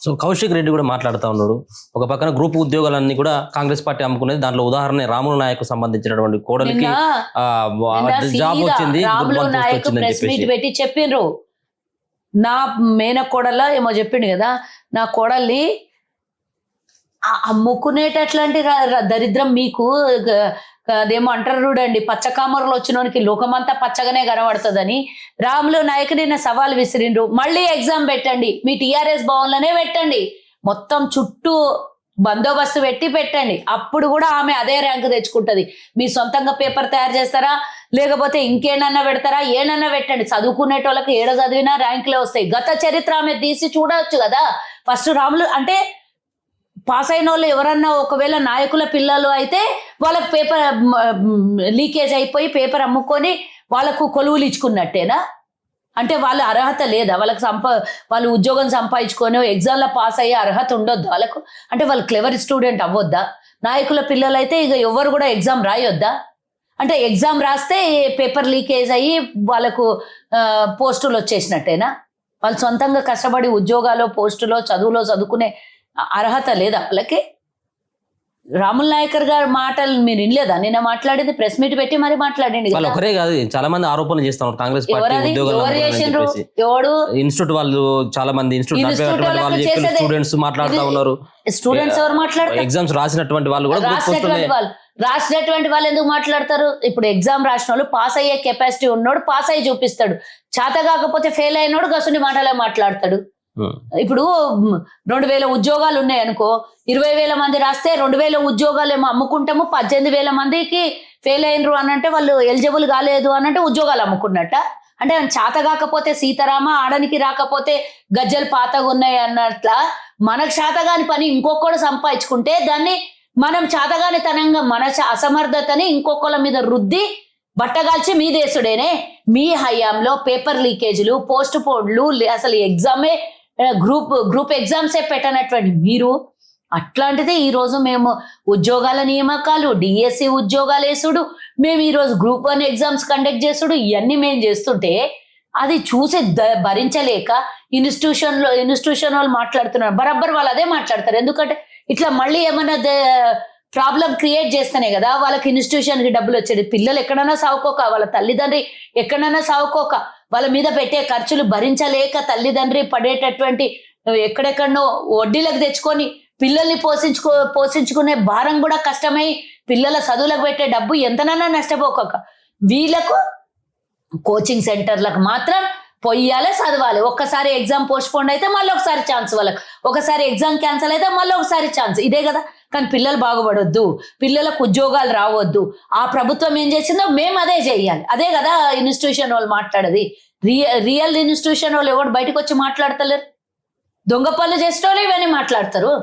So Kaushik Reddy కూడా మాట్లాడుతూ ఉన్నాడు. ఒక పక్కన గ్రూప్ ఉద్యోగాలన్నీ కూడా కాంగ్రెస్ పార్టీ అమ్ముకునేది. దాంట్లో ఉదాహరణ రాములు నాయక్ సంబంధించినటువంటి కోడలికి జాబ్ వచ్చింది, రాములు నాయక్ ప్రెస్ మీట్ పెట్టి చెప్పిండ్రు. నా మేనకోడల ఏమో చెప్పిండు కదా, నా కోడల్ని అమ్ముకునేటట్లాంటి దరిద్రం మీకు అదేమో అంటారు చూడండి, పచ్చకామరులు వచ్చినోనికి లోకమంతా పచ్చగానే కనబడుతుందని రాములు నాయక్ నిన్న సవాల్ విసిరిండ్రు. మళ్ళీ ఎగ్జామ్ పెట్టండి, మీ టీఆర్ఎస్ భవన్లోనే పెట్టండి, మొత్తం చుట్టూ బందోబస్తు పెట్టండి, అప్పుడు కూడా ఆమె అదే ర్యాంకు తెచ్చుకుంటది. మీ సొంతంగా పేపర్ తయారు చేస్తారా, లేకపోతే ఇంకేనన్నా పెడతారా, ఏనన్నా పెట్టండి, చదువుకునేటోళ్ళకి ఏడ చదివినా ర్యాంకులే వస్తాయి. గత చరిత్ర ఆమె తీసి చూడవచ్చు కదా. ఫస్ట్ రాములు అంటే పాస్ అయిన వాళ్ళు ఎవరన్నా ఒకవేళ నాయకుల పిల్లలు అయితే వాళ్ళకి పేపర్ లీకేజ్ అయిపోయి పేపర్ అమ్ముకొని వాళ్ళకు కొలువులు ఇచ్చుకున్నట్టేనా? అంటే వాళ్ళ అర్హత లేదా? వాళ్ళు ఉద్యోగం సంపాదించుకొని ఎగ్జామ్లో పాస్ అయ్యే అర్హత ఉండొద్దా వాళ్ళకు? అంటే వాళ్ళు క్లెవర్ స్టూడెంట్ అవ్వొద్దా? నాయకుల పిల్లలు అయితే ఇక ఎవరు కూడా ఎగ్జామ్ రాయొద్దా? అంటే ఎగ్జామ్ రాస్తే పేపర్ లీకేజ్ అయ్యి వాళ్ళకు పోస్టులు వచ్చేసినట్టేనా? వాళ్ళు సొంతంగా కష్టపడి ఉద్యోగాలు పోస్టులో చదువులో చదువుకునే అర్హత లేదా వాళ్ళకి? రాముల్ నాయకర్ గారి మాటలు మీరు వినలేదా? నిన్న మాట్లాడింది ప్రెస్ మీట్ పెట్టి మరి మాట్లాడండి. ఒకరే కాదు, చాలా మంది ఆరోపణలు చేస్తున్నారు కాంగ్రెస్ పార్టీ ఇన్స్టిట్యూట్ వాళ్ళు, చాలా మంది ఇన్స్టిట్యూట్ స్టూడెంట్స్ మాట్లాడుతూ ఉన్నారు. స్టూడెంట్స్ ఎవరు మాట్లాడతారు? ఎగ్జామ్స్ రాసినటువంటి వాళ్ళు కూడా రాసినటువంటి వాళ్ళు ఎందుకు మాట్లాడతారు? ఇప్పుడు ఎగ్జామ్ రాసిన వాళ్ళు పాస్ అయ్యే కెపాసిటీ ఉన్నోడు పాస్ అయ్యి చూపిస్తాడు, చేత కాకపోతే ఫెయిల్ అయినోడు గసుని మాటలే మాట్లాడతాడు. ఇప్పుడు 2000 ఉద్యోగాలు ఉన్నాయి అనుకో, 20,000 మంది రాస్తే 2,000 ఉద్యోగాలు ఏమో అమ్ముకుంటాము, 18,000 మందికి ఫెయిల్ అయినరు అని అంటే వాళ్ళు ఎలిజిబుల్ కాలేదు అని అంటే ఉద్యోగాలు అమ్ముకున్నట్ట. అంటే చేత కాకపోతే సీతారామ, ఆడనికి రాకపోతే గజ్జలు పాతగా ఉన్నాయి అన్నట్ల మనకు చేతగాని పని ఇంకొకడు సంపాదించుకుంటే దాన్ని మనం చేతగాని తనంగా మన అసమర్థతని ఇంకొకళ్ళ మీద రుద్ది బట్టగాల్చి మీ దేశుడేనే. మీ హయాంలో పేపర్ లీకేజీలు, పోస్ట్ పోడ్లు, అసలు ఎగ్జామే గ్రూప్ ఎగ్జామ్సే పెట్టనటువంటి మీరు, అట్లాంటిది ఈరోజు మేము ఉద్యోగాల నియామకాలు, డిఎస్సి ఉద్యోగాలు వేసుడు, మేము ఈరోజు గ్రూప్ 1 ఎగ్జామ్స్ కండక్ట్ చేసుడు, ఇవన్నీ మేము చేస్తుంటే అది చూసి భరించలేక ఇన్స్టిట్యూషన్ వాళ్ళు మాట్లాడుతున్నారు. బరాబర్ వాళ్ళు అదే మాట్లాడతారు. ఎందుకంటే ఇట్లా మళ్ళీ ఏమన్నా ప్రాబ్లం క్రియేట్ చేస్తేనే కదా వాళ్ళకి ఇన్స్టిట్యూషన్కి డబ్బులు వచ్చేది. పిల్లలు ఎక్కడైనా సావుకోక, వాళ్ళ తల్లిదండ్రి ఎక్కడైనా సావుకోక, వాళ్ళ మీద పెట్టే ఖర్చులు భరించలేక తల్లిదండ్రి పడేటటువంటి ఎక్కడెక్కడనో వడ్డీలకు తెచ్చుకొని పిల్లల్ని పోషించుకునే భారం కూడా కష్టమై పిల్లల చదువులకు పెట్టే డబ్బు ఎంతనన్నా నష్టపోక వీళ్ళకు కోచింగ్ సెంటర్లకు మాత్రం పొయ్యాలే, చదవాలి. ఒక్కసారి ఎగ్జామ్ పోస్ట్పోండ్ అయితే మళ్ళీ ఒకసారి ఛాన్స్ వాళ్ళకి, ఒకసారి ఎగ్జామ్ క్యాన్సిల్ అయితే మళ్ళీ ఒకసారి ఛాన్స్, ఇదే కదా. కానీ పిల్లలు బాగుపడొద్దు, పిల్లలకు ఉద్యోగాలు రావద్దు, ఆ ప్రభుత్వం ఏం చేసిందో మేము అదే చేయాలి, అదే కదా ఇన్స్టిట్యూషన్ వాళ్ళు మాట్లాడేది. రియల్ ఇన్స్టిట్యూషన్ వాళ్ళు ఎవరు బయటకు వచ్చి మాట్లాడతలేరు, దొంగ పనులు చేసేటోళ్ళు ఇవన్నీ మాట్లాడతారు.